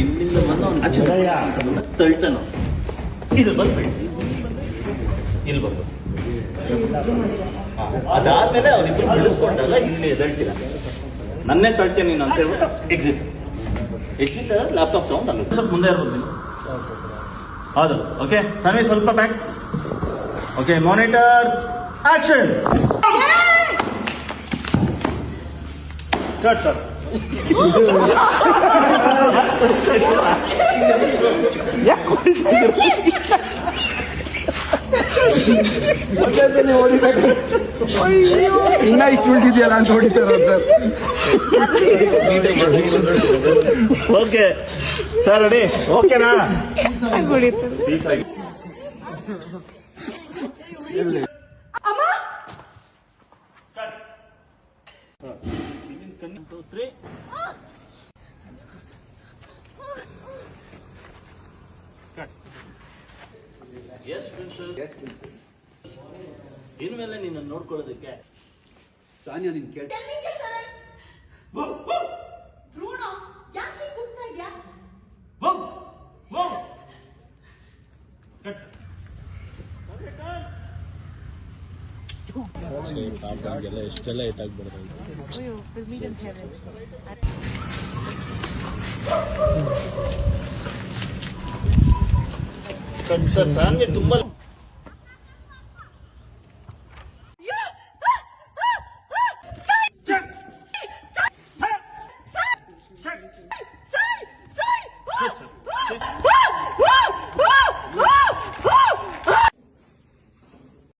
ಇಲ್ಲಿಂದ ಬಂದು ಅವ್ನು ಆಚೆ ತಳ್ತಾನ. ಇದು ಬಂದು ಇಲ್ಲಿ ಬಂದು ಅದಾದ್ಮೇಲೆ ಅವರಿಬ್ರು ಬಿಡಿಸ್ಕೊಂಡಾಗ ಇಲ್ಲಿ ಎದಳ್ತೀರ, ನನ್ನೇ ತಳ್ತೇನೆ ನೀನು ಅಂತ ಹೇಳ್ಬಿಟ್ಟು ಎಕ್ಸಿಟ್ ಲ್ಯಾಪ್ಟಾಪ್ ತಗೊಂಡು ಅಲ್ಲಿ ಸ್ವಲ್ಪ ಮುಂದೆ ಇರ್ಬೋದು ನೀನು. ಹೌದು, ಓಕೆ ಸನ್ವಿ ಸ್ವಲ್ಪ back. Okay, monitor action. Cut sir. ಇನ್ನ ಇಷ್ಟು ಉಳಿದಿದೆಯಲ್ಲ ಅಂತ ಹೊಡಿತಾರ ಸರ್. Okay sir, ready? ಓಕೆನಾ? ಇನ್ಮೇಲೆ ನಿನ್ನ ನೋಡ್ಕೊಳ್ಳೋದಕ್ಕೆ ಸಾನ್ಯಾ ನಿನ್ ಕೇಳ. ಎಷ್ಟೆಲ್ಲ ಏಟಾಗ್ಬಿಡ್ತಾರೆ. ಸರ್, ಸಾಂಗ್ ತುಂಬಾ